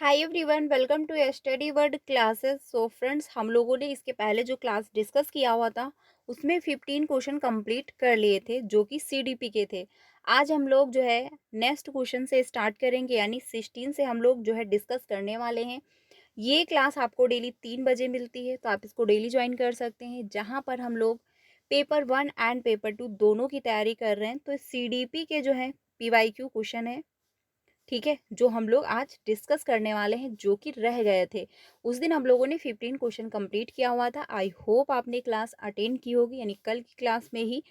Hi everyone, welcome to study word classes. So friends, हम लोगों ने इसके पहले जो क्लास डिस्कस किया हुआ था उसमें 15 क्वेश्चन कंप्लीट कर लिए थे जो कि सीडीपी के थे। आज हम लोग जो है नेक्स्ट क्वेश्चन से स्टार्ट करेंगे, यानी 16 से हम लोग जो है डिस्कस करने वाले हैं। ये क्लास आपको डेली 3 बजे मिलती है, तो आप इसको डेली ज्वाइन कर सकते हैं, जहाँ पर हम लोग पेपर 1 एंड पेपर 2 दोनों की तैयारी कर रहे हैं। तो सीडीपी के जो है पीवाईक्यू क्वेश्चन है, ठीक है, जो हम लोग आज डिस्कस करने वाले हैं, जो कि रह गए थे। उस दिन हम लोगों ने 15 क्वेश्चन कंप्लीट किया हुआ था। आई होप आपने क्लास अटेंड की होगी, यानी कल की क्लास में ही।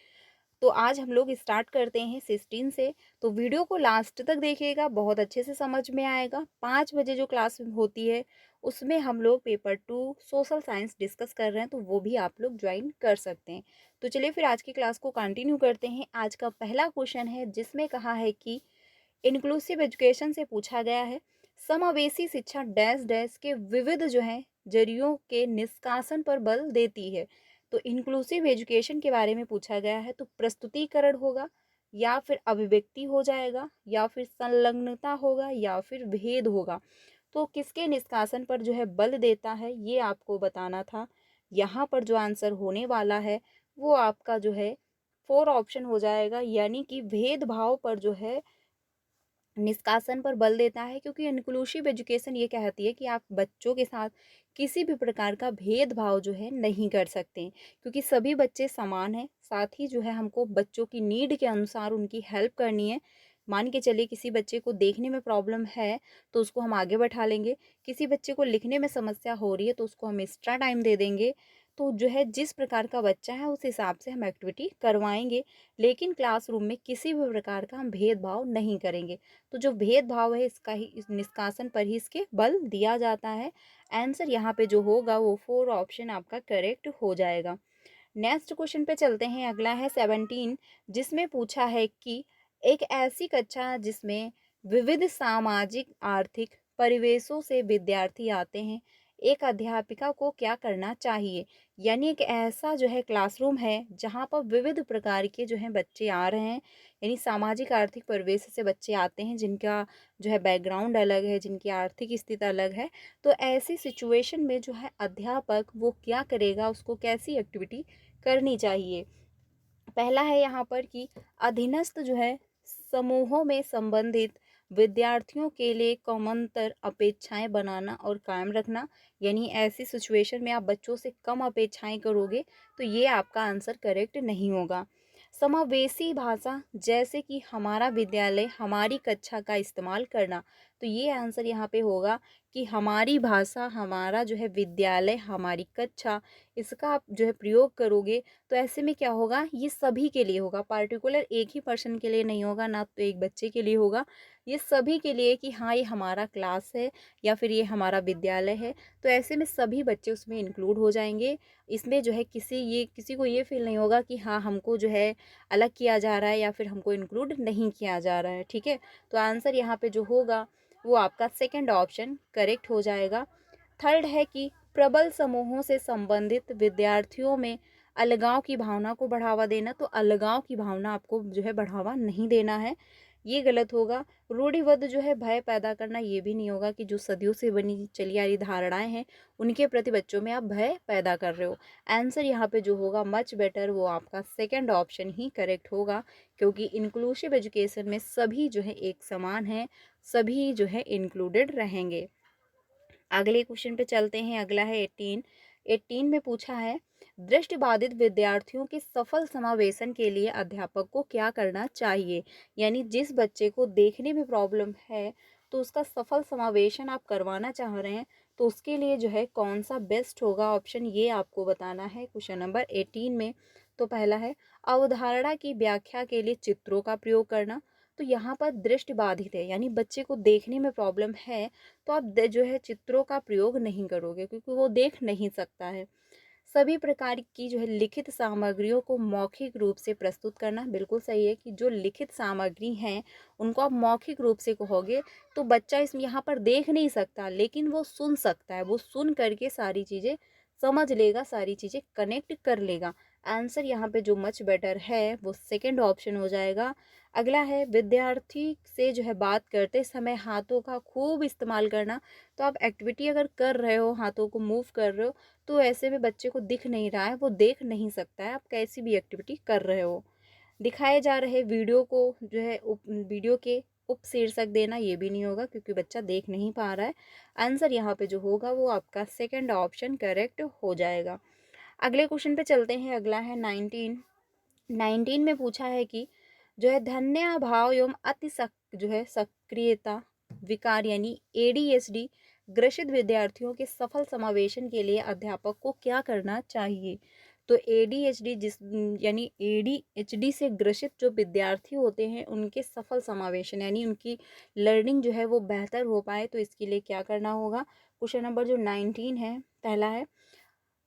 तो आज हम लोग स्टार्ट करते हैं 16 से। तो वीडियो को लास्ट तक देखिएगा, बहुत अच्छे से समझ में आएगा। 5 बजे जो क्लास होती है उसमें हम लोग पेपर 2 सोशल साइंस डिस्कस कर रहे हैं, तो वो भी आप लोग ज्वाइन कर सकते हैं। तो चलिए फिर आज की क्लास को कंटिन्यू करते हैं। आज का पहला क्वेश्चन है जिसमें कहा है कि इंक्लूसिव एजुकेशन से पूछा गया है, समावेशी शिक्षा डैश डैश के विविध जो है जरियों के निष्कासन पर बल देती है। तो इंक्लूसिव एजुकेशन के बारे में पूछा गया है, तो प्रस्तुतिकरण होगा, या फिर अभिव्यक्ति हो जाएगा, या फिर संलग्नता होगा, या फिर भेद होगा। तो किसके निष्कासन पर जो है बल देता है, ये आपको बताना था। यहाँ पर जो आंसर होने वाला है वो आपका जो है 4 ऑप्शन हो जाएगा, यानी कि भेदभाव पर जो है निष्कासन पर बल देता है। क्योंकि इंक्लूसिव एजुकेशन ये कहती है कि आप बच्चों के साथ किसी भी प्रकार का भेदभाव जो है नहीं कर सकते, क्योंकि सभी बच्चे समान हैं। साथ ही जो है हमको बच्चों की नीड के अनुसार उनकी हेल्प करनी है। मान के चलिए किसी बच्चे को देखने में प्रॉब्लम है तो उसको हम आगे बैठा लेंगे, किसी बच्चे को लिखने में समस्या हो रही है तो उसको हम एक्स्ट्रा टाइम दे देंगे। तो जो है जिस प्रकार का बच्चा है उस हिसाब से हम एक्टिविटी करवाएंगे, लेकिन क्लासरूम में किसी भी प्रकार का हम भेदभाव नहीं करेंगे। तो जो भेदभाव है इसका ही इस निष्कासन पर ही इसके बल दिया जाता है। आंसर यहाँ पे जो होगा वो 4 ऑप्शन आपका करेक्ट हो जाएगा। नेक्स्ट क्वेश्चन पे चलते हैं। अगला है 17, जिसमें पूछा है कि एक ऐसी कक्षा जिसमें विविध सामाजिक आर्थिक परिवेशों से विद्यार्थी आते हैं, एक अध्यापिका को क्या करना चाहिए। यानी एक ऐसा जो है क्लासरूम है जहाँ पर विविध प्रकार के जो है बच्चे आ रहे हैं, यानी सामाजिक आर्थिक परिवेश से बच्चे आते हैं जिनका जो है बैकग्राउंड अलग है, जिनकी आर्थिक स्थिति अलग है। तो ऐसी सिचुएशन में जो है अध्यापक वो क्या करेगा, उसको कैसी एक्टिविटी करनी चाहिए। पहला है यहाँ पर कि अधीनस्थ जो है समूहों में संबंधित विद्यार्थियों के लिए कॉमनतर अपेक्षाएं बनाना और कायम रखना। यानी ऐसी सिचुएशन में आप बच्चों से कम अपेक्षाएं करोगे तो ये आपका आंसर करेक्ट नहीं होगा। समावेशी भाषा, जैसे कि हमारा विद्यालय हमारी कक्षा का इस्तेमाल करना, तो ये आंसर यहाँ पे होगा कि हमारी भाषा, हमारा जो है विद्यालय, हमारी कक्षा, इसका आप जो है प्रयोग करोगे। तो ऐसे में क्या होगा, ये सभी के लिए होगा, पार्टिकुलर एक ही पर्सन के लिए नहीं होगा, ना तो एक बच्चे के लिए होगा। ये सभी के लिए कि हाँ ये हमारा क्लास है या फिर ये हमारा विद्यालय है। तो ऐसे में सभी बच्चे उसमें इंक्लूड हो जाएंगे। इसमें जो है किसी को ये फील नहीं होगा कि हाँ हमको जो है अलग किया जा रहा है या फिर हमको इंक्लूड नहीं किया जा रहा है। ठीक है, तो आंसर यहाँ पे जो होगा वो आपका सेकंड ऑप्शन करेक्ट हो जाएगा। थर्ड है कि प्रबल समूहों से संबंधित विद्यार्थियों में अलगाव की भावना को बढ़ावा देना, तो अलगाव की भावना आपको जो है बढ़ावा नहीं देना है, ये गलत होगा। रूढ़िबद्ध जो है भय पैदा करना, ये भी नहीं होगा कि जो सदियों से बनी चली आ रही धारणाएं हैं उनके प्रति बच्चों में आप भय पैदा कर रहे हो। आंसर यहाँ पे जो होगा मच बेटर, वो आपका सेकंड ऑप्शन ही करेक्ट होगा, क्योंकि इंक्लूसिव एजुकेशन में सभी जो है एक समान है, सभी जो है इंक्लूडेड रहेंगे। अगले क्वेश्चन पे चलते हैं। अगला है 18 में पूछा है, दृष्टिबाधित विद्यार्थियों के सफल समावेशन के लिए अध्यापक को क्या करना चाहिए। यानी जिस बच्चे को देखने में प्रॉब्लम है तो उसका सफल समावेशन आप करवाना चाह रहे हैं, तो उसके लिए जो है कौन सा बेस्ट होगा ऑप्शन, ये आपको बताना है क्वेश्चन नंबर 18 में। तो पहला है अवधारणा की व्याख्या के लिए चित्रों का प्रयोग करना। तो यहाँ पर दृष्टि बाधित है, यानी बच्चे को देखने में प्रॉब्लम है, तो आप जो है चित्रों का प्रयोग नहीं करोगे क्योंकि वो देख नहीं सकता है। सभी प्रकार की जो है लिखित सामग्रियों को मौखिक रूप से प्रस्तुत करना, बिल्कुल सही है कि जो लिखित सामग्री हैं उनको आप मौखिक रूप से कहोगे तो बच्चा इसमें यहाँ पर देख नहीं सकता, लेकिन वो सुन सकता है, वो सुन करके सारी चीज़ें समझ लेगा, सारी चीज़ें कनेक्ट कर लेगा। आंसर यहाँ पे जो मच बेटर है वो सेकंड ऑप्शन हो जाएगा। अगला है विद्यार्थी से जो है बात करते समय हाथों का खूब इस्तेमाल करना। तो आप एक्टिविटी अगर कर रहे हो, हाथों को मूव कर रहे हो, तो ऐसे में बच्चे को दिख नहीं रहा है, वो देख नहीं सकता है आप कैसी भी एक्टिविटी कर रहे हो। दिखाए जा रहे वीडियो को जो है वीडियो के उपशीर्षक देना, ये भी नहीं होगा क्योंकि बच्चा देख नहीं पा रहा है। आंसर यहाँ पे जो होगा वो आपका सेकंड ऑप्शन करेक्ट हो जाएगा। अगले क्वेश्चन पे चलते हैं। अगला है 19 में पूछा है कि जो है धन्य भाव एवं जो है सक्रियता विकार यानी एडीएचडी ग्रसित विद्यार्थियों के सफल समावेशन के लिए अध्यापक को क्या करना चाहिए। तो एडीएचडी यानी एडीएचडी से ग्रसित जो विद्यार्थी होते हैं उनके सफल समावेशन यानी उनकी लर्निंग जो है वो बेहतर हो पाए, तो इसके लिए क्या करना होगा। क्वेश्चन नंबर जो 19 है, पहला है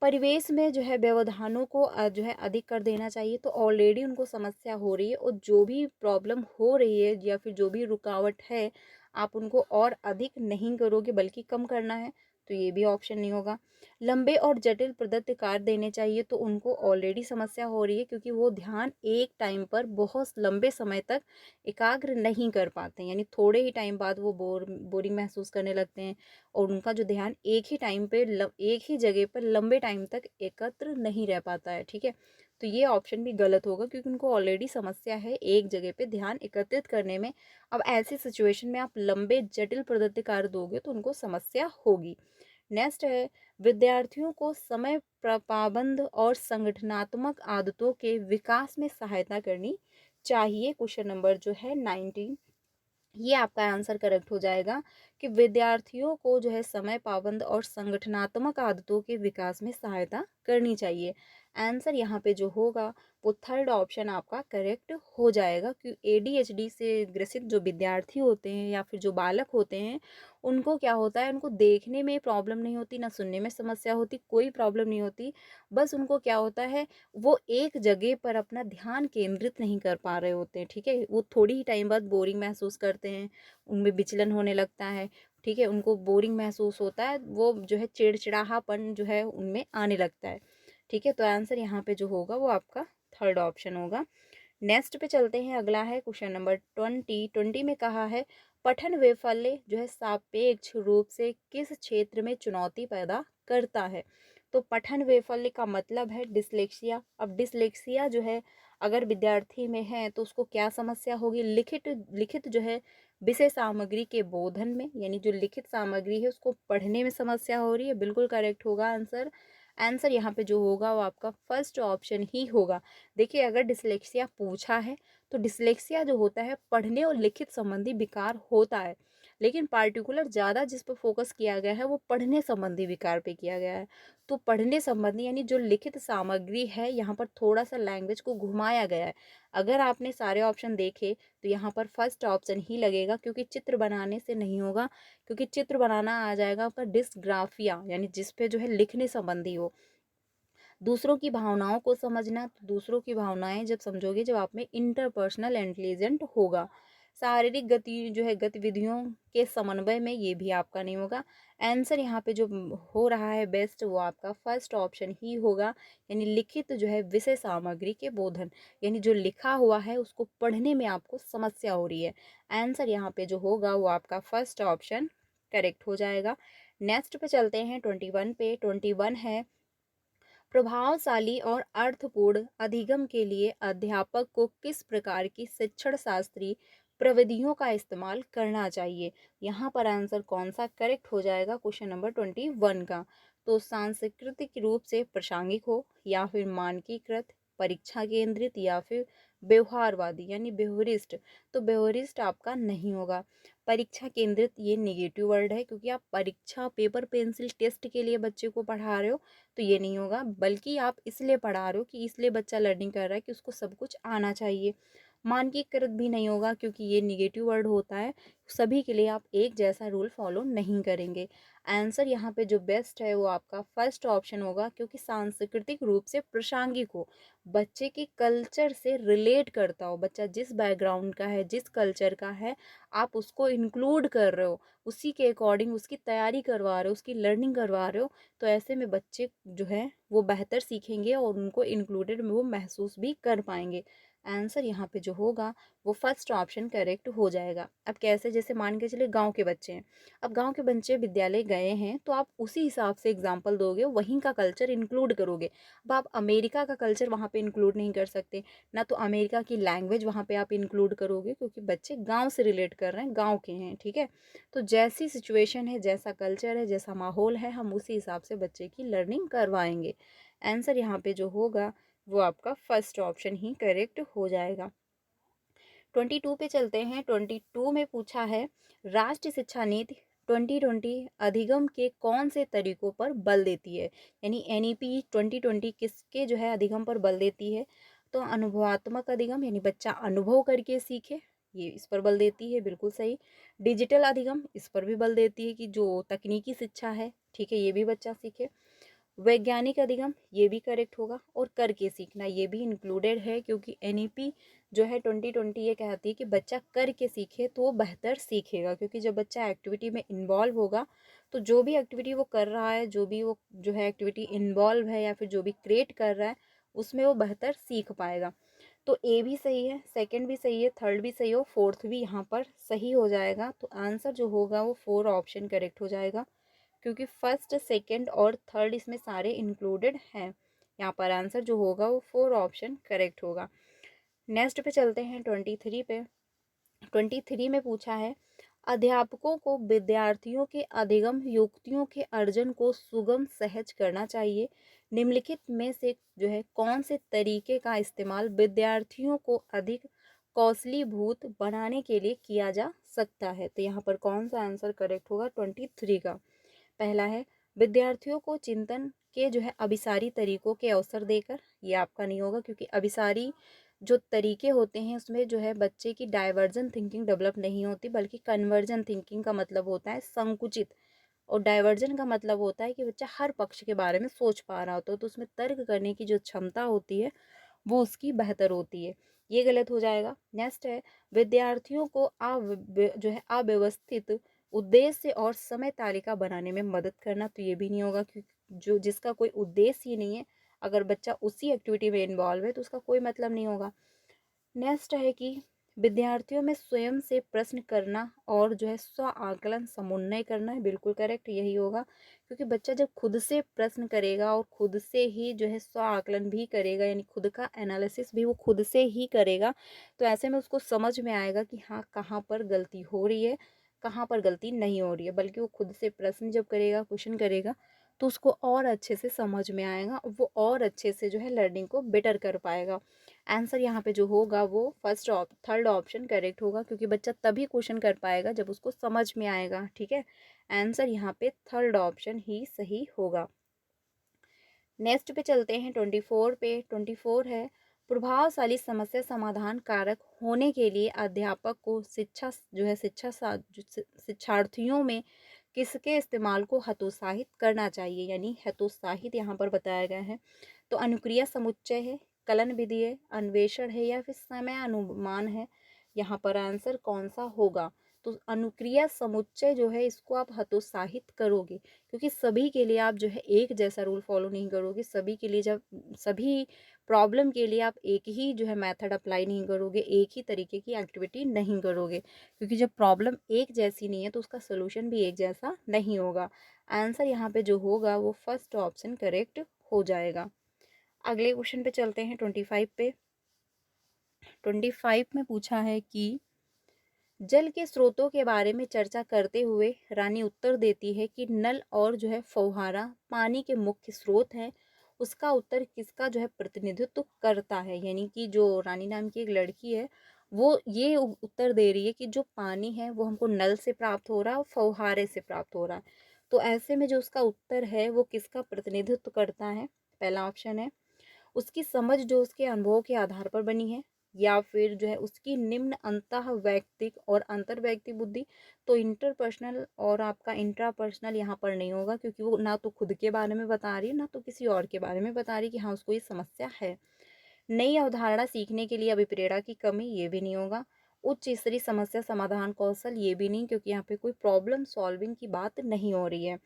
परिवेश में जो है व्यवधानों को जो है अधिक कर देना चाहिए। तो ऑलरेडी उनको समस्या हो रही है और जो भी प्रॉब्लम हो रही है या फिर जो भी रुकावट है, आप उनको और अधिक नहीं करोगे बल्कि कम करना है, तो ये भी ऑप्शन नहीं होगा। लंबे और जटिल प्रदत्त कार्य देने चाहिए, तो उनको ऑलरेडी समस्या हो रही है क्योंकि वो ध्यान एक टाइम पर बहुत लंबे समय तक एकाग्र नहीं कर पाते हैं, यानी थोड़े ही टाइम बाद वो बोरिंग महसूस करने लगते हैं और उनका जो ध्यान एक ही टाइम पे एक ही जगह पर लंबे टाइम तक एकत्र नहीं रह पाता है। ठीक है, तो ये ऑप्शन भी गलत होगा क्योंकि उनको ऑलरेडी समस्या है एक जगह पे ध्यान एकत्रित करने में। अब ऐसी सिचुएशन में आप लंबे जटिल प्रदत्त कार्य दोगे तो उनको समस्या होगी। नेक्स्ट है विद्यार्थियों को समय पाबंद और संगठनात्मक आदतों के विकास में सहायता करनी चाहिए। क्वेश्चन नंबर जो है 19, ये आपका आंसर करेक्ट हो जाएगा कि विद्यार्थियों को जो है समय पाबंद और संगठनात्मक आदतों के विकास में सहायता करनी चाहिए। आंसर यहाँ पे जो होगा वो थर्ड ऑप्शन आपका करेक्ट हो जाएगा कि एडीएचडी से ग्रसित जो विद्यार्थी होते हैं या फिर जो बालक होते हैं उनको क्या होता है, उनको देखने में प्रॉब्लम नहीं होती, ना सुनने में समस्या होती, कोई प्रॉब्लम नहीं होती। बस उनको क्या होता है, वो एक जगह पर अपना ध्यान केंद्रित नहीं कर पा रहे होते हैं। ठीक है, वो थोड़ी ही टाइम बाद बोरिंग महसूस करते हैं, उनमें विचलन होने लगता है। ठीक है, उनको बोरिंग महसूस होता है, वो जो है चिड़चिड़ाहट जो है उनमें आने लगता है। ठीक है, तो आंसर यहाँ पे जो होगा वो आपका थर्ड ऑप्शन होगा। नेक्स्ट पे चलते हैं। अगला है क्वेश्चन नंबर 20 में कहा है पठन वैफल्य जो है सापेक्ष रूप से किस क्षेत्र में चुनौती पैदा करता है। तो पठन वैफल्य का मतलब है डिसलेक्सिया। अब डिसलेक्सिया जो है अगर विद्यार्थी में है तो उसको क्या समस्या होगी, लिखित लिखित जो है विषय सामग्री के बोधन में, यानी जो लिखित सामग्री है उसको पढ़ने में समस्या हो रही है। बिल्कुल करेक्ट होगा आंसर। आंसर यहाँ पे जो होगा वो आपका फर्स्ट ऑप्शन ही होगा। देखिए अगर डिसलेक्सिया पूछा है तो डिसलेक्सिया जो होता है पढ़ने और लिखित संबंधी विकार होता है, लेकिन पार्टिकुलर ज़्यादा जिस पर फोकस किया गया है वो पढ़ने संबंधी विकार पे किया गया है। तो पढ़ने संबंधी यानी जो लिखित सामग्री है यहाँ पर थोड़ा सा लैंग्वेज को घुमाया गया है। अगर आपने सारे ऑप्शन देखे तो यहाँ पर फर्स्ट ऑप्शन ही लगेगा क्योंकि चित्र बनाने से नहीं होगा, क्योंकि चित्र बनाना आ जाएगा आपका डिस्ग्राफिया, यानी जिस पे जो है लिखने संबंधी हो। दूसरों की भावनाओं को समझना, तो दूसरों की भावनाएं जब समझोगे जब आप में इंटरपर्सनल इंटेलिजेंट होगा। शारीरिक गति जो है गतिविधियों के समन्वय में, ये भी आपका नहीं होगा। आंसर यहाँ पे जो हो रहा है बेस्ट वो आपका फर्स्ट ऑप्शन ही होगा, यानी लिखित जो है विषय सामग्री के बोधन, यानी जो लिखा हुआ है उसको पढ़ने में आपको समस्या हो रही है। आंसर यहाँ पे जो होगा वो आपका फर्स्ट ऑप्शन करेक्ट हो जाएगा। नेक्स्ट पे चलते हैं 21 पे। 21 है प्रभावशाली और अर्थपूर्ण अधिगम के लिए अध्यापक को किस प्रकार की शिक्षण शास्त्री प्रविधियों का इस्तेमाल करना चाहिए। यहाँ पर आंसर कौन सा करेक्ट हो जाएगा क्वेश्चन नंबर 21 का। तो सांस्कृतिक रूप से प्रासंगिक हो, या फिर मानकीकृत, परीक्षा केंद्रित, या फिर व्यवहारवादी यानी बेहरिस्ट। तो बेहरिस्ट आपका नहीं होगा। परीक्षा केंद्रित ये नेगेटिव वर्ड है क्योंकि आप परीक्षा पेपर पेंसिल टेस्ट के लिए बच्चे को पढ़ा रहे हो, तो ये नहीं होगा। बल्कि आप इसलिए पढ़ा रहे हो कि इसलिए बच्चा लर्निंग कर रहा है कि उसको सब कुछ आना चाहिए। मानकीकृत भी नहीं होगा क्योंकि ये निगेटिव वर्ड होता है, सभी के लिए आप एक जैसा रूल फॉलो नहीं करेंगे। आंसर यहाँ पे जो बेस्ट है वो आपका फर्स्ट ऑप्शन होगा, क्योंकि सांस्कृतिक रूप से प्रासंगिक हो, बच्चे के कल्चर से रिलेट करता हो, बच्चा जिस बैकग्राउंड का है जिस कल्चर का है आप उसको इंक्लूड कर रहे हो, उसी के अकॉर्डिंग उसकी तैयारी करवा रहे हो, उसकी लर्निंग करवा रहे हो। तो ऐसे में बच्चे जो है वो बेहतर सीखेंगे और उनको इंक्लूडेड में वो महसूस भी कर पाएंगे। आंसर यहाँ पे जो होगा वो फर्स्ट ऑप्शन करेक्ट हो जाएगा। अब कैसे, जैसे मान के चलिए गांव के बच्चे हैं, अब गांव के बच्चे विद्यालय गए हैं तो आप उसी हिसाब से एग्जाम्पल दोगे, वहीं का कल्चर इंक्लूड करोगे। अब आप अमेरिका का कल्चर वहाँ पे इंक्लूड नहीं कर सकते, ना तो अमेरिका की लैंग्वेज वहाँ पे आप इंक्लूड करोगे, क्योंकि बच्चे गाँव से रिलेट कर रहे हैं, गाँव के हैं, ठीक है। तो जैसी सिचुएशन है, जैसा कल्चर है, जैसा माहौल है, हम उसी हिसाब से बच्चे की लर्निंग करवाएंगे। आंसर यहाँ पे जो होगा वो आपका फर्स्ट ऑप्शन ही करेक्ट हो जाएगा। 22 पे चलते हैं। 22 में पूछा है, राष्ट्रीय शिक्षा नीति 2020 अधिगम के कौन से तरीकों पर बल देती है। यानी एनईपी 2020 किसके जो है अधिगम पर बल देती है। तो अनुभवात्मक अधिगम, यानी बच्चा अनुभव करके सीखे, ये इस पर बल देती है, बिल्कुल सही। डिजिटल अधिगम, इस पर भी बल देती है कि जो तकनीकी शिक्षा है, ठीक है, ये भी बच्चा सीखे। वैज्ञानिक अधिगम, ये भी करेक्ट होगा। और करके सीखना, ये भी इंक्लूडेड है, क्योंकि एनईपी जो है 2020 ये कहती है कि बच्चा करके सीखे तो वो बेहतर सीखेगा, क्योंकि जब बच्चा एक्टिविटी में इन्वॉल्व होगा तो जो भी एक्टिविटी वो कर रहा है, जो भी वो जो है एक्टिविटी इन्वॉल्व है या फिर जो भी क्रिएट कर रहा है, उसमें वो बेहतर सीख पाएगा। तो ए भी सही है, सेकंड भी सही है, थर्ड भी सही हो, फोर्थ भी यहाँ पर सही हो जाएगा। तो आंसर जो होगा वो 4 ऑप्शन करेक्ट हो जाएगा, क्योंकि फर्स्ट, सेकंड और थर्ड इसमें सारे इंक्लूडेड हैं। यहाँ पर आंसर जो होगा वो 4 ऑप्शन करेक्ट होगा। नेक्स्ट पे चलते हैं 23 पे। 23 में पूछा है, अध्यापकों को विद्यार्थियों के अधिगम युक्तियों के अर्जन को सुगम सहज करना चाहिए। निम्नलिखित में से जो है कौन से तरीके का इस्तेमाल विद्यार्थियों को अधिक कौशलीभूत बनाने के लिए किया जा सकता है। तो यहाँ पर कौन सा आंसर करेक्ट होगा 23 का। पहला है, विद्यार्थियों को चिंतन के जो है अभिसारी तरीकों के अवसर देकर, ये आपका नहीं होगा, क्योंकि अभिसारी जो तरीके होते हैं उसमें जो है बच्चे की डाइवर्जन थिंकिंग डेवलप नहीं होती, बल्कि कन्वर्जन थिंकिंग का मतलब होता है संकुचित, और डाइवर्जन का मतलब होता है कि बच्चा हर पक्ष के बारे में सोच पा रहा होता है, तो उसमें तर्क करने की जो क्षमता होती है वो उसकी बेहतर होती है। ये गलत हो जाएगा। नेक्स्ट है, विद्यार्थियों को जो है अव्यवस्थित उद्देश्य और समय तालिका बनाने में मदद करना, तो ये भी नहीं होगा, क्योंकि जो जिसका कोई उद्देश्य ही नहीं है, अगर बच्चा उसी एक्टिविटी में इन्वॉल्व है तो उसका कोई मतलब नहीं होगा। नेक्स्ट है कि विद्यार्थियों में स्वयं से प्रश्न करना और जो है स्व आकलन समुन्नय करना है, बिल्कुल करेक्ट यही होगा, क्योंकि बच्चा जब खुद से प्रश्न करेगा और खुद से ही जो है स्व आकलन भी करेगा, यानी खुद का एनालिसिस भी वो खुद से ही करेगा, तो ऐसे में उसको समझ में आएगा कि हाँ कहाँ पर गलती हो रही है, कहाँ पर गलती नहीं हो रही है। बल्कि वो खुद से प्रश्न जब करेगा, क्वेश्चन करेगा, तो उसको और अच्छे से समझ में आएगा, वो और अच्छे से जो है लर्निंग को बेटर कर पाएगा। आंसर यहाँ पे जो होगा वो थर्ड ऑप्शन करेक्ट होगा, क्योंकि बच्चा तभी क्वेश्चन कर पाएगा जब उसको समझ में आएगा, ठीक है। आंसर यहाँ पे थर्ड ऑप्शन ही सही होगा। नेक्स्ट पे चलते हैं 24 पे। 24 है, प्रभावशाली समस्या समाधान कारक होने के लिए अध्यापक को शिक्षार्थियों में किसके इस्तेमाल को हतोत्साहित करना चाहिए। यानी हतोत्साहित यहाँ पर बताया गया है। तो अनुक्रिया समुच्चय है, कलन विधि है, अन्वेषण है, या फिर समय अनुमान है। यहाँ पर आंसर कौन सा होगा। तो अनुक्रिया समुच्चय जो है इसको आप हतोत्साहित करोगे, क्योंकि सभी के लिए आप जो है एक जैसा रूल फॉलो नहीं करोगे। सभी के लिए जब सभी प्रॉब्लम के लिए आप एक ही जो है मेथड अप्लाई नहीं करोगे, एक ही तरीके की एक्टिविटी नहीं करोगे, क्योंकि जब प्रॉब्लम एक जैसी नहीं है तो उसका सोल्यूशन भी एक जैसा नहीं होगा। आंसर यहाँ पे जो होगा वो फर्स्ट ऑप्शन करेक्ट हो जाएगा। अगले क्वेश्चन पे चलते हैं 25 पे। 25 में पूछा है कि जल के स्रोतों के बारे में चर्चा करते हुए रानी उत्तर देती है कि नल और जो है फौहारा पानी के मुख्य स्रोत हैं। उसका उत्तर किसका जो है प्रतिनिधित्व करता है। यानी कि जो रानी नाम की एक लड़की है वो ये उत्तर दे रही है कि जो पानी है वो हमको नल से प्राप्त हो रहा है और फौहारे से प्राप्त हो रहा है। तो ऐसे में जो उसका उत्तर है वो किसका प्रतिनिधित्व करता है। पहला ऑप्शन है उसकी समझ जो उसके अनुभव के आधार पर बनी है, या फिर जो है उसकी निम्न अंतः वैयक्तिक और अंतर वैयक्तिक बुद्धि। तो इंटरपर्सनल और आपका इंट्रापर्सनल यहाँ पर नहीं होगा, क्योंकि वो ना तो खुद के बारे में बता रही है ना तो किसी और के बारे में बता रही कि हाँ उसको ये समस्या है। नई अवधारणा सीखने के लिए अभिप्रेरणा की कमी, ये भी नहीं होगा। उच्च स्तरीय समस्या समाधान कौशल ये भी नहीं, क्योंकि यहाँ पे कोई प्रॉब्लम सॉल्विंग की बात नहीं हो रही है।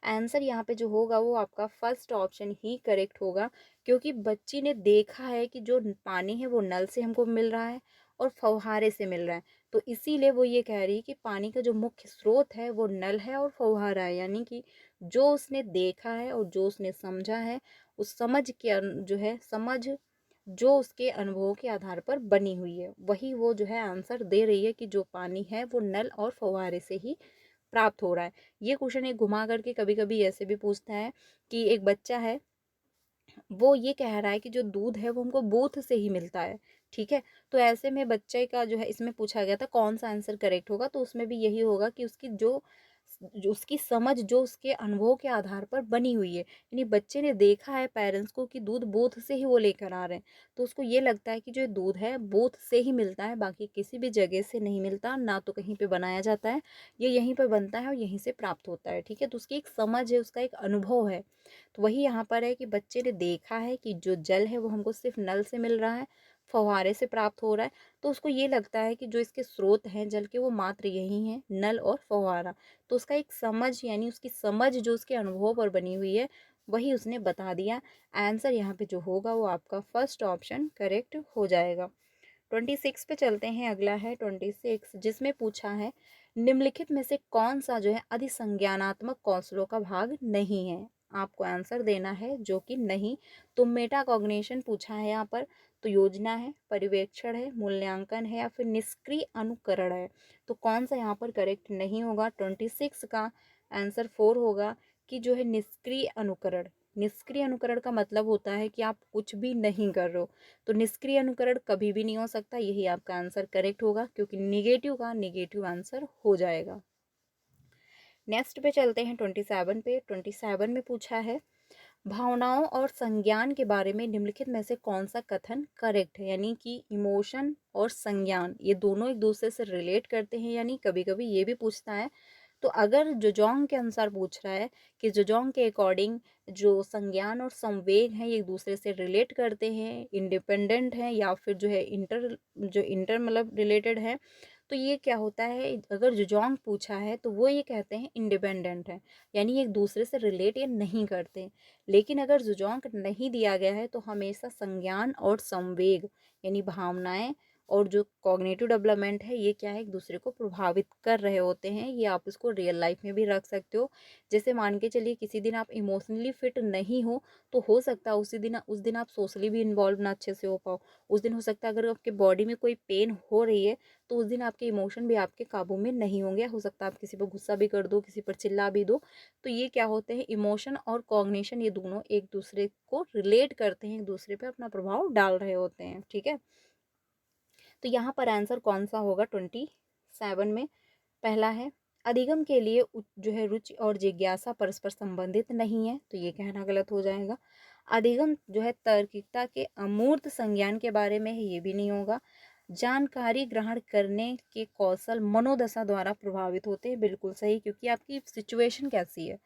आंसर यहाँ पे जो होगा वो आपका फर्स्ट ऑप्शन ही करेक्ट होगा, क्योंकि बच्ची ने देखा है कि जो पानी है वो नल से हमको मिल रहा है और फव्वारे से मिल रहा है। तो इसीलिए वो ये कह रही है कि पानी का जो मुख्य स्रोत है वो नल है और फव्वारा है, यानी कि जो उसने देखा है और जो उसने समझा है, उस समझ के जो है समझ जो उसके अनुभवों के आधार पर बनी हुई है, वही वो जो है आंसर दे रही है कि जो पानी है वो नल और फव्वारे से ही प्राप्त हो रहा है। ये क्वेश्चन एक घुमा करके कभी कभी ऐसे भी पूछता है कि एक बच्चा है, वो ये कह रहा है कि जो दूध है वो हमको बूथ से ही मिलता है, ठीक है। तो ऐसे में बच्चे का जो है, इसमें पूछा गया था कौन सा आंसर करेक्ट होगा, तो उसमें भी यही होगा कि उसकी जो उसकी समझ जो उसके अनुभव के आधार पर बनी हुई है, यानी बच्चे ने देखा है पेरेंट्स को कि दूध बूथ से ही वो लेकर आ रहे हैं, तो उसको ये लगता है कि जो दूध है बूथ से ही मिलता है, बाकी किसी भी जगह से नहीं मिलता, ना तो कहीं पे बनाया जाता है, ये यहीं पर बनता है और यहीं से प्राप्त होता है, ठीक है। तो उसकी एक समझ है, उसका एक अनुभव है। तो वही यहाँ पर है कि बच्चे ने देखा है कि जो जल है वो हमको सिर्फ नल से मिल रहा है, फव्वारे से प्राप्त हो रहा है, तो उसको ये लगता है कि जो इसके स्रोत हैं जल के वो मात्र यही हैं, नल और फव्वारा। तो उसका एक समझ, यानी उसकी समझ जो उसके अनुभव पर बनी हुई है, वही उसने बता दिया। आंसर यहाँ पे जो होगा वो आपका फर्स्ट ऑप्शन करेक्ट हो जाएगा। 26 पे चलते हैं। अगला है 26, जिसमें पूछा है निम्नलिखित में से कौन सा जो है अधिसंज्ञानात्मक कौशलों का भाग नहीं है। आपको आंसर देना है जो कि नहीं। तो मेटा कॉग्निशन पूछा है यहाँ पर, तो योजना है, पर्यवेक्षण है, मूल्यांकन है या फिर निष्क्रिय अनुकरण है। तो कौन सा यहाँ पर करेक्ट नहीं होगा। 26 का आंसर 4 होगा कि जो है निष्क्रिय अनुकरण। निष्क्रिय अनुकरण का मतलब होता है कि आप कुछ भी नहीं कर रहे हो, तो निष्क्रिय अनुकरण कभी भी नहीं हो सकता। यही आपका आंसर करेक्ट होगा, क्योंकि निगेटिव का निगेटिव आंसर हो जाएगा। नेक्स्ट पे चलते हैं 27 पे। 27 में पूछा है भावनाओं और संज्ञान के बारे में निम्नलिखित में से कौन सा कथन करेक्ट है। यानी कि इमोशन और संज्ञान ये दोनों एक दूसरे से रिलेट करते हैं, यानी कभी कभी ये भी पूछता है। तो अगर जोजोंग के अनुसार पूछ रहा है कि जोजोंग के अकॉर्डिंग जो संज्ञान और संवेग हैं ये एक दूसरे से रिलेट करते हैं, इंडिपेंडेंट हैं, या फिर जो इंटर मतलब रिलेटेड है, तो ये क्या होता है, अगर जोजोंग पूछा है तो वो ये कहते हैं इंडिपेंडेंट है, यानी एक दूसरे से रिलेट ये नहीं करते। लेकिन अगर जोजोंग नहीं दिया गया है तो हमेशा संज्ञान और संवेग यानी भावनाएं और जो कॉग्निटिव डेवलपमेंट है ये क्या है, एक दूसरे को प्रभावित कर रहे होते हैं। ये आप इसको रियल लाइफ में भी रख सकते हो। जैसे मान के चलिए किसी दिन आप इमोशनली फिट नहीं हो सकता है उस दिन आप सोशली भी इन्वॉल्व ना अच्छे से हो पाओ। उस दिन हो सकता है अगर आपके बॉडी में कोई पेन हो रही है तो उस दिन आपके इमोशन भी आपके काबू में नहीं होंगे। हो सकता है आप किसी पर गुस्सा भी कर दो, किसी पर चिल्ला भी दो। तो ये क्या होते हैं, इमोशन और कॉग्निशन ये दोनों एक दूसरे को रिलेट करते हैं, एक दूसरे पे अपना प्रभाव डाल रहे होते हैं, ठीक है। तो यहाँ पर आंसर कौन सा होगा 27 में। पहला है अधिगम के लिए जो है रुचि और जिज्ञासा परस्पर संबंधित नहीं है, तो ये कहना गलत हो जाएगा। अधिगम जो है तार्किकता के अमूर्त संज्ञान के बारे में है, ये भी नहीं होगा। जानकारी ग्रहण करने के कौशल मनोदशा द्वारा प्रभावित होते हैं, बिल्कुल सही, क्योंकि आपकी सिचुएशन कैसी है,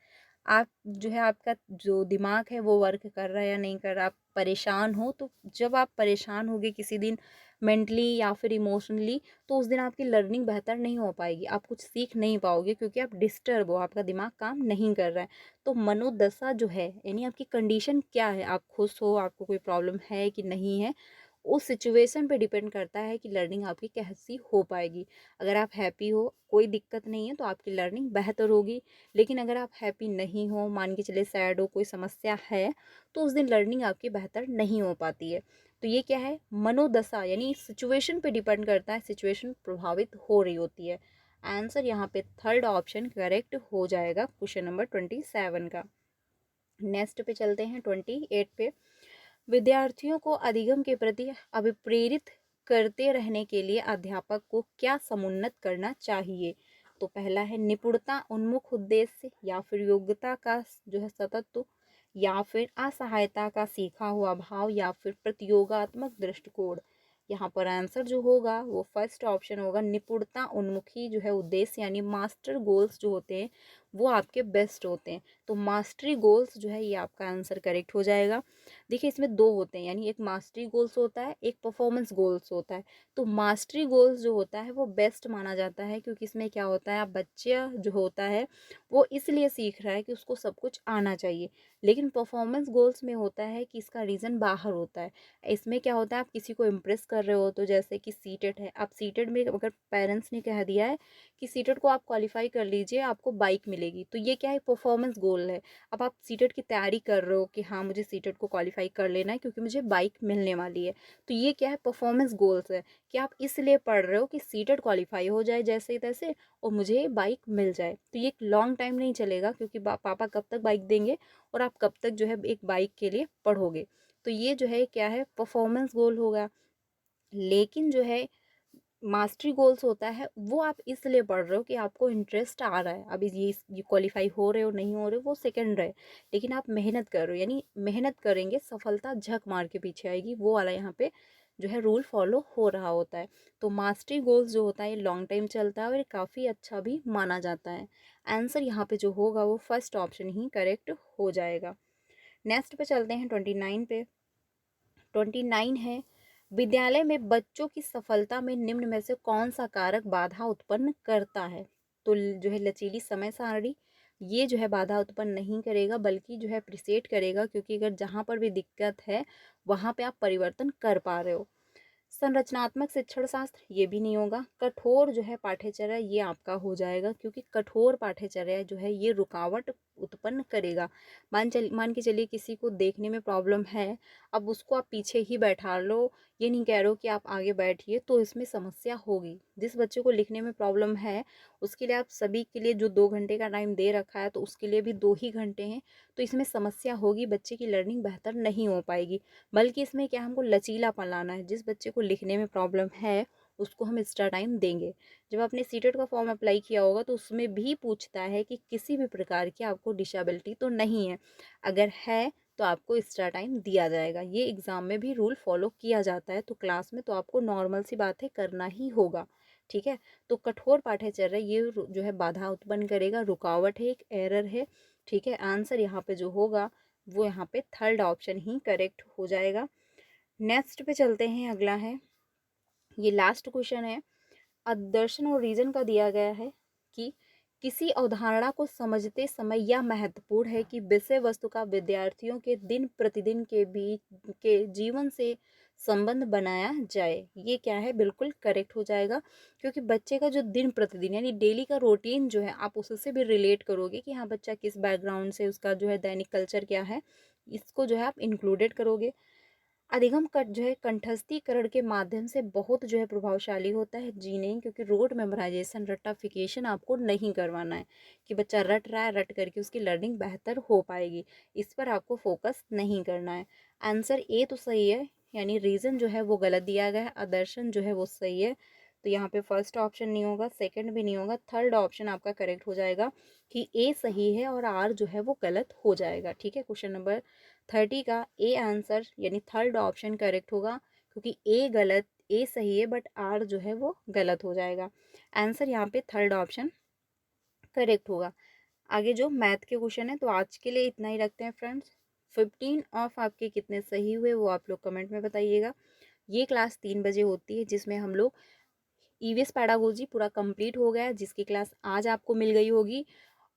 आप जो है आपका जो दिमाग है वो वर्क कर रहा है या नहीं कर रहा। आप परेशान हो, तो जब आप परेशान होगे किसी दिन मेंटली या फिर इमोशनली, तो उस दिन आपकी लर्निंग बेहतर नहीं हो पाएगी, आप कुछ सीख नहीं पाओगे, क्योंकि आप डिस्टर्ब हो, आपका दिमाग काम नहीं कर रहा है। तो मनोदशा जो है यानी आपकी कंडीशन क्या है, आप खुश हो, आपको कोई प्रॉब्लम है कि नहीं है, उस सिचुएशन पे डिपेंड करता है कि लर्निंग आपकी कैसी हो पाएगी। अगर आप हैप्पी हो, कोई दिक्कत नहीं है, तो आपकी लर्निंग बेहतर होगी। लेकिन अगर आप हैप्पी नहीं हो, मान के चले सैड हो, कोई समस्या है, तो उस दिन लर्निंग आपकी बेहतर नहीं हो पाती है। तो ये क्या है, मनोदशा यानी सिचुएशन पे डिपेंड करता है, सिचुएशन प्रभावित हो रही होती है। आंसर यहाँ पे थर्ड ऑप्शन करेक्ट हो जाएगा क्वेश्चन नंबर 27 का। नेक्स्ट पे चलते हैं 28 पे। विद्यार्थियों को अधिगम के प्रति अभिप्रेरित करते रहने के लिए अध्यापक को क्या समुन्नत करना चाहिए। तो पहला है निपुणता उन्मुख उद्देश्य, या फिर योग्यता का जो है सतत्व, या फिर असहायता का सीखा हुआ भाव, या फिर प्रतियोगात्मक दृष्टिकोण। यहाँ पर आंसर जो होगा वो फर्स्ट ऑप्शन होगा, निपुणता उन्मुखी जो है उद्देश्य यानी मास्टर गोल्स जो होते हैं वो आपके बेस्ट होते हैं। तो मास्टरी गोल्स जो है ये आपका आंसर करेक्ट हो जाएगा। देखिए इसमें 2 होते हैं, यानी एक मास्टरी गोल्स होता है, एक परफॉर्मेंस गोल्स होता है। तो मास्टरी गोल्स जो होता है वो बेस्ट माना जाता है, क्योंकि इसमें क्या होता है, आप बच्चा जो होता है वो इसलिए सीख रहा है कि उसको सब कुछ आना चाहिए। लेकिन परफॉर्मेंस गोल्स में होता है कि इसका रीज़न बाहर होता है। इसमें क्या होता है, आप किसी को इम्प्रेस कर रहे हो, तो जैसे कि सीटेट है, आप सीटेट में अगर पेरेंट्स ने कह दिया है कि सीटेट को आप क्वालिफाई कर लीजिए, आपको बाइक मिलेगी, तो ये क्या है, परफॉर्मेंस गोल है। अब आप सीटेट की तैयारी कर रहे हो कि हाँ मुझे सीटेट को क्वालिफाई कर लेना है क्योंकि मुझे बाइक मिलने वाली है, तो ये क्या है, परफॉर्मेंस गोल्स है कि आप इसलिए पढ़ रहे हो कि सीटेट क्वालिफाई हो जाए जैसे ही तैसे और मुझे बाइक मिल जाए। तो ये लॉन्ग टाइम नहीं चलेगा, क्योंकि पापा कब तक बाइक देंगे और आप कब तक जो है एक बाइक के लिए पढ़ोगे। तो ये जो है क्या है, परफॉर्मेंस गोल होगा। लेकिन जो है मास्टरी गोल्स होता है वो आप इसलिए पढ़ रहे हो कि आपको इंटरेस्ट आ रहा है। अभी ये क्वालिफाई हो रहे हो नहीं हो रहे हो वो सेकंड है, लेकिन आप मेहनत कर रहे हो, यानी मेहनत करेंगे सफलता झक मार के पीछे आएगी, वो वाला यहाँ पे जो है रूल फॉलो हो रहा होता है। तो मास्टरी गोल्स जो होता है ये लॉन्ग टाइम चलता है और ये काफ़ी अच्छा भी माना जाता है। आंसर यहाँ पे जो होगा वो फर्स्ट ऑप्शन ही करेक्ट हो जाएगा। नेक्स्ट पे चलते हैं 29 पे। 29 है, विद्यालय में बच्चों की सफलता में निम्न में से कौन सा कारक बाधा उत्पन्न करता है। तो जो है लचीली समय सारणी, ये जो है बाधा उत्पन्न नहीं करेगा बल्कि जो है अप्रिसिएट करेगा, क्योंकि अगर जहाँ पर भी दिक्कत है वहाँ पे आप परिवर्तन कर पा रहे हो। संरचनात्मक शिक्षण शास्त्र ये भी नहीं होगा। कठोर जो है पाठ्यचर्या ये आपका हो जाएगा, क्योंकि कठोर पाठ्यचर्या जो है ये रुकावट उत्पन्न करेगा। मान के चलिए किसी को देखने में प्रॉब्लम है, अब उसको आप पीछे ही बैठा लो, ये नहीं कह रहे हो कि आप आगे बैठिए, तो इसमें समस्या होगी। जिस बच्चे को लिखने में प्रॉब्लम है उसके लिए आप सभी के लिए जो 2 घंटे का टाइम दे रखा है तो उसके लिए भी 2 ही घंटे हैं, तो इसमें समस्या होगी, बच्चे की लर्निंग बेहतर नहीं हो पाएगी। बल्कि इसमें क्या, हमको लचीलापन लाना है। जिस बच्चे को लिखने में प्रॉब्लम है उसको हम एक्स्ट्रा टाइम देंगे। जब आपने सीटेट का फॉर्म अप्लाई किया होगा तो उसमें भी पूछता है कि किसी भी प्रकार की आपको डिसेबिलिटी तो नहीं है, अगर है तो आपको एक्स्ट्रा टाइम दिया जाएगा। ये एग्ज़ाम में भी रूल फॉलो किया जाता है, तो क्लास में तो आपको नॉर्मल सी बात है करना ही होगा। ठीक है, तो कठोर पाठ्यचर्या ये जो है बाधा उत्पन्न करेगा, रुकावट है, एक एरर है। ठीक है, आंसर यहाँ पे जो होगा वो यहाँ पे थर्ड ऑप्शन ही करेक्ट हो जाएगा। नेक्स्ट पे चलते हैं, अगला है, ये लास्ट क्वेश्चन है। दर्शन और रीजन का दिया गया है कि किसी अवधारणा को समझते समय यह महत्वपूर्ण है कि विषय वस्तु का विद्यार्थियों के दिन प्रतिदिन के बीच के जीवन से संबंध बनाया जाए। ये क्या है, बिल्कुल करेक्ट हो जाएगा, क्योंकि बच्चे का जो दिन प्रतिदिन यानी डेली का रूटीन जो है आप उससे भी रिलेट करोगे कि हाँ बच्चा किस बैकग्राउंड से, उसका जो है दैनिक कल्चर क्या है, इसको जो है आप इंक्लूडेड करोगे। अधिगम कट जो है कंठस्थीकरण के माध्यम से बहुत जो है प्रभावशाली होता है। जी नहीं, क्योंकि रोड मेमोराइजेशन रट्टाफिकेशन आपको नहीं करवाना है कि बच्चा रट रहा है, रट करके उसकी लर्निंग बेहतर हो पाएगी, इस पर आपको फोकस नहीं करना है। आंसर ए तो सही है, यानी रीज़न जो है वो गलत दिया गया है, आदर्शन जो है वो सही है। तो यहाँ पे फर्स्ट ऑप्शन नहीं होगा, सेकंड भी नहीं होगा, थर्ड ऑप्शन आपका करेक्ट हो जाएगा कि ए सही है और आर जो है वो गलत हो जाएगा। ठीक है, क्वेश्चन नंबर 30 का ए आंसर यानी थर्ड ऑप्शन करेक्ट होगा, क्योंकि ए सही है बट आर जो है वो गलत हो जाएगा। आंसर यहाँ पे थर्ड ऑप्शन करेक्ट होगा। आगे जो मैथ के क्वेश्चन है, तो आज के लिए इतना ही रखते हैं फ्रेंड्स। 15 ऑफ आपके कितने सही हुए वो आप लोग कमेंट में बताइएगा। ये क्लास 3 बजे होती है, जिसमें हम लोग ईवीएस पैडागोजी पूरा कंप्लीट हो गया है, जिसकी क्लास आज आपको मिल गई होगी।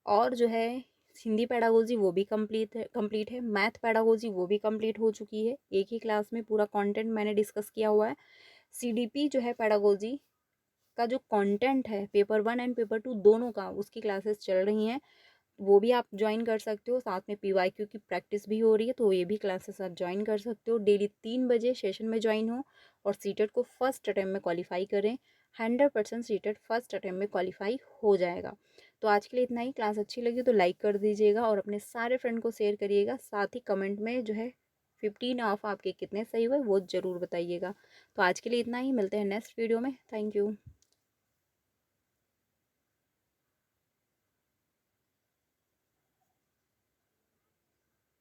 और जो है हिंदी पैडागोजी वो भी कंप्लीट है, मैथ पैडागोजी वो भी कंप्लीट हो चुकी है। एक ही क्लास में पूरा कंटेंट मैंने डिस्कस किया हुआ है। सीडीपी जो है पैडागोजी का जो कंटेंट है पेपर 1 एंड पेपर 2 दोनों का, उसकी क्लासेस चल रही हैं, वो भी आप ज्वाइन कर सकते हो। साथ में पीवाईक्यू की प्रैक्टिस भी हो रही है, तो ये भी क्लासेस आप ज्वाइन कर सकते हो। डेली 3 बजे सेशन में ज्वाइन हो और सीटेट को फर्स्ट अटैम्प्ट में क्वालिफाई करें। 100% सीटेट फर्स्ट अटैम्प्ट में क्वालिफाई हो जाएगा। तो आज के लिए इतना ही। क्लास अच्छी लगी तो लाइक कर दीजिएगा और अपने सारे फ्रेंड को शेयर करिएगा। साथ ही कमेंट में जो है 15 ऑफ आपके कितने सही हुए वो ज़रूर बताइएगा। तो आज के लिए इतना ही, मिलते हैं नेक्स्ट वीडियो में। Thank you.